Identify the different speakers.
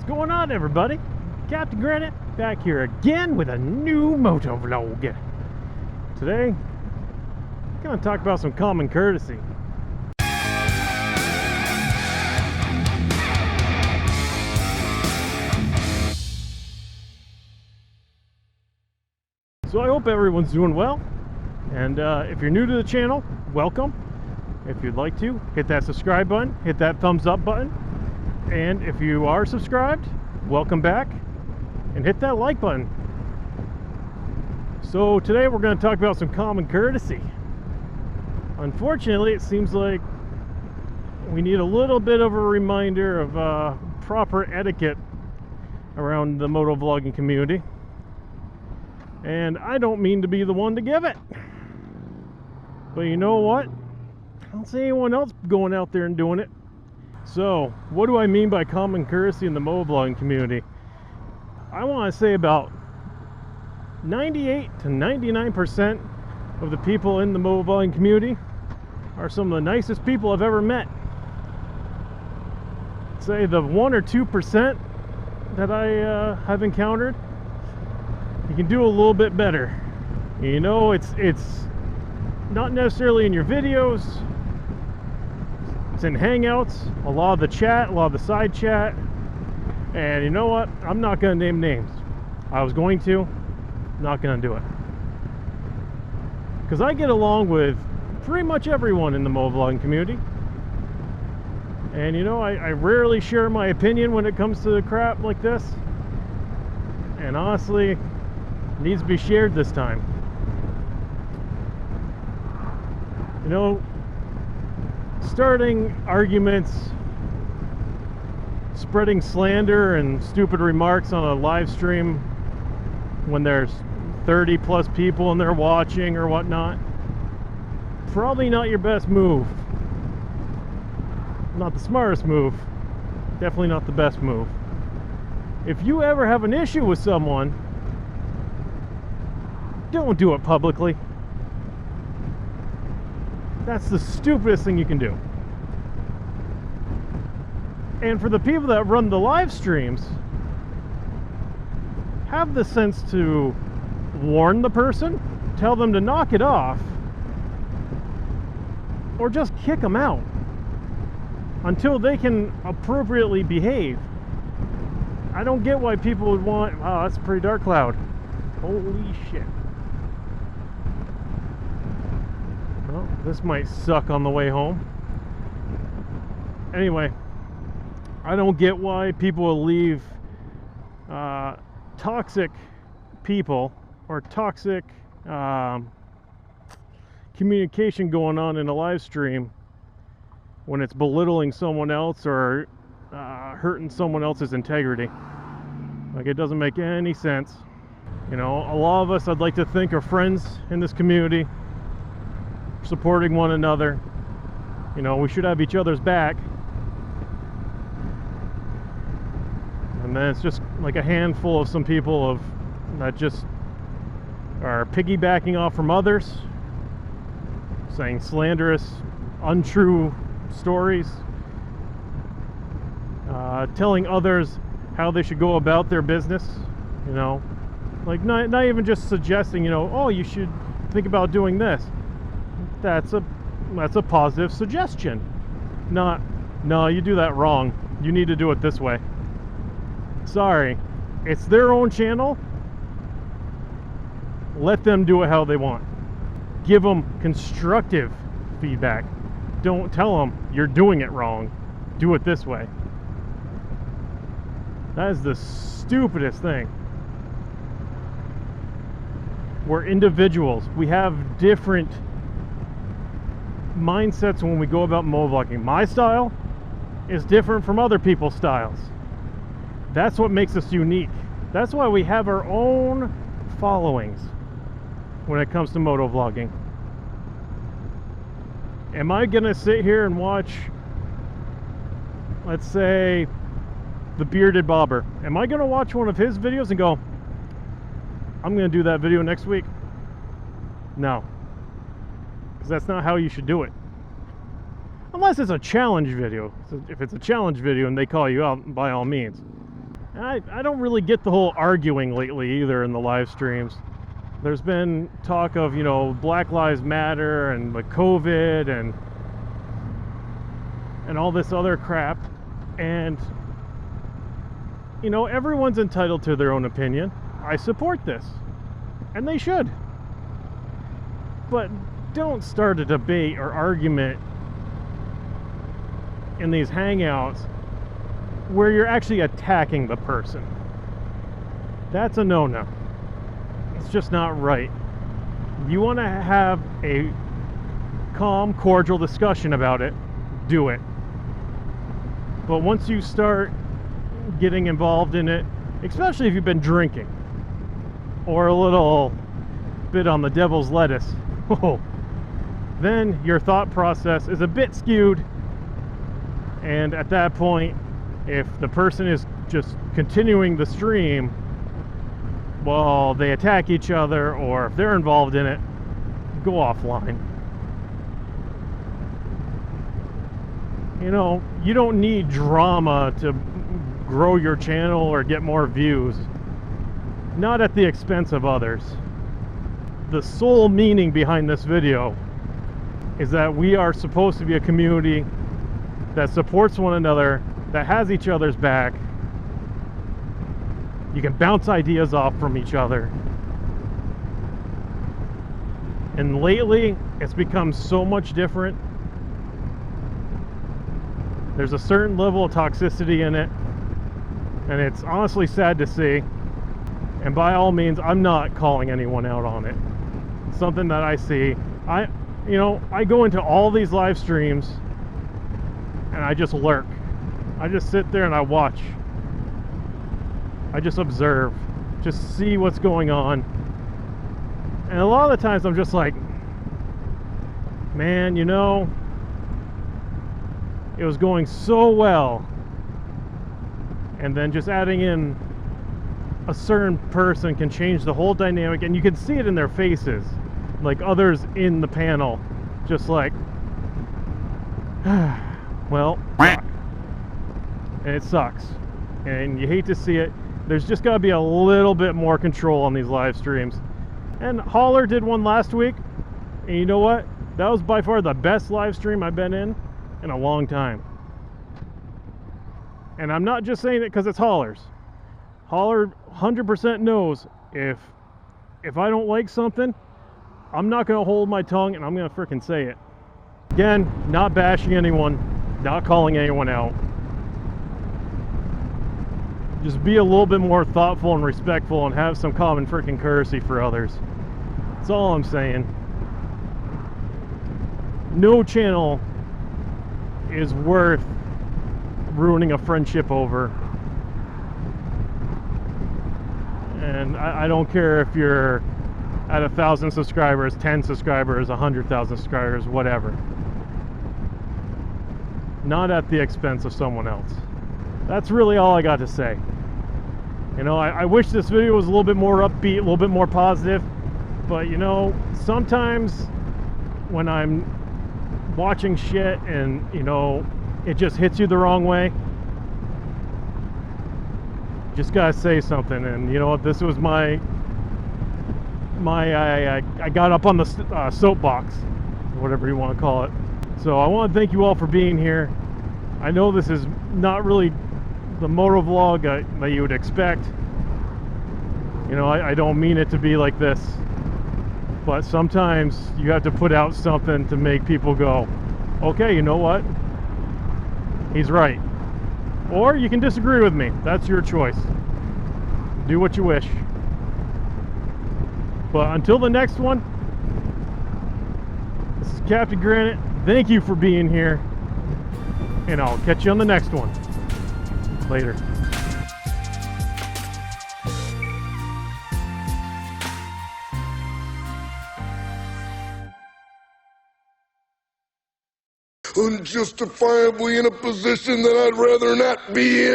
Speaker 1: going on, everybody? Captain Granite back here again with a new motovlog. Today, I'm going to talk about some common courtesy. So I hope everyone's doing well, and if you're new to the channel, welcome. If you'd like to, hit that subscribe button, hit that thumbs up button, and if you are subscribed, welcome back, and hit that like button. So today we're going to talk about some common courtesy. Unfortunately, it seems like we need a little bit of a reminder of proper etiquette around the motovlogging community. And I don't mean to be the one to give it. But you know what? I don't see anyone else going out there and doing it. So, what do I mean by common courtesy in the motovlogging community? I want to say about 98 to 99% of the people in the motovlogging community are some of the nicest people I've ever met. Say the 1 or 2% that I have encountered, you can do a little bit better. You know, it's not necessarily in your videos, it's in Hangouts, a lot of the chat, a lot of the side chat. And you know what? I'm not going to name names. I was going to, not going to do it. Because I get along with pretty much everyone in the motovlogging community. And you know, I rarely share my opinion when it comes to crap like this. And honestly, it needs to be shared this time. You know, starting arguments, spreading slander and stupid remarks on a live stream when there's 30 plus people and they're watching or whatnot, probably not your best move. Not the smartest move, definitely not the best move. If you ever have an issue with someone, don't do it publicly. That's the stupidest thing you can do. And for the people that run the live streams, have the sense to warn the person, tell them to knock it off, or just kick them out until they can appropriately behave. I don't get why people would want, wow, that's a pretty dark cloud. Holy shit. Well, this might suck on the way home. Anyway, I don't get why people will leave toxic people or toxic communication going on in a live stream when it's belittling someone else or hurting someone else's integrity. Like, it doesn't make any sense. You know, a lot of us, I'd like to think, are friends in this community, supporting one another. You know, we should have each other's back. And then it's just like a handful of some people that just are piggybacking off from others, saying slanderous, untrue stories, telling others how they should go about their business. You know, like not even just suggesting, you know, oh, you should think about doing this. That's a positive suggestion. Not, no, you do that wrong. You need to do it this way. Sorry, it's their own channel. Let them do it how they want. Give them constructive feedback. Don't tell them you're doing it wrong. Do it this way. That is the stupidest thing. We're individuals. We have different mindsets when we go about motovlogging. My style is different from other people's styles. That's what makes us unique. That's why we have our own followings when it comes to motovlogging. Am I gonna sit here and watch, let's say, the Bearded Bobber? Am I gonna watch one of his videos and go, I'm gonna do that video next week? No. Because that's not how you should do it. Unless it's a challenge video. So if it's a challenge video and they call you out, by all means. And I don't really get the whole arguing lately either in the live streams. There's been talk of, you know, Black Lives Matter and the COVID and all this other crap. And, you know, everyone's entitled to their own opinion. I support this. And they should. But don't start a debate or argument in these hangouts where you're actually attacking the person. That's a no-no. It's just not right. You want to have a calm, cordial discussion about it, do it. But once you start getting involved in it, especially if you've been drinking or a little bit on the devil's lettuce, then your thought process is a bit skewed. And at that point, if the person is just continuing the stream while they attack each other, or if they're involved in it, go offline. You know, you don't need drama to grow your channel or get more views. Not at the expense of others. The sole meaning behind this video is that we are supposed to be a community that supports one another, that has each other's back. You can bounce ideas off from each other. And lately, it's become so much different. There's a certain level of toxicity in it, and it's honestly sad to see. And by all means, I'm not calling anyone out on it. It's something that I see. I go into all these live streams and I just lurk. I just sit there and I watch. I just observe, just see what's going on. And a lot of the times I'm just like, man, you know, it was going so well, and then just adding in a certain person can change the whole dynamic, and you can see it in their faces, like others in the panel, just like, well, fuck. And it sucks, and you hate to see it. There's just got to be a little bit more control on these live streams. And Holler did one last week, and you know what? That was by far the best live stream I've been in a long time. And I'm not just saying it because it's Holler's. Holler 100% knows if I don't like something, I'm not going to hold my tongue and I'm going to freaking say it. Again, not bashing anyone, not calling anyone out. Just be a little bit more thoughtful and respectful and have some common freaking courtesy for others. That's all I'm saying. No channel is worth ruining a friendship over. And I don't care if you're at 1,000 subscribers, 10 subscribers, 100,000 subscribers, whatever. Not at the expense of someone else. That's really all I got to say. You know, I wish this video was a little bit more upbeat, a little bit more positive, but you know, sometimes when I'm watching shit and, you know, it just hits you the wrong way, just gotta say something. And you know what, this was I got up on the soapbox, whatever you want to call it. So I want to thank you all for being here. I know this is not really the motovlog that you would expect. You know, I don't mean it to be like this, but sometimes you have to put out something to make people go, okay, you know what, he's right. Or you can disagree with me. That's your choice. Do what you wish. But until the next one, this is Captain Granite. Thank you for being here, and I'll catch you on the next one. Later.
Speaker 2: Unjustifiably in a position that I'd rather not be in.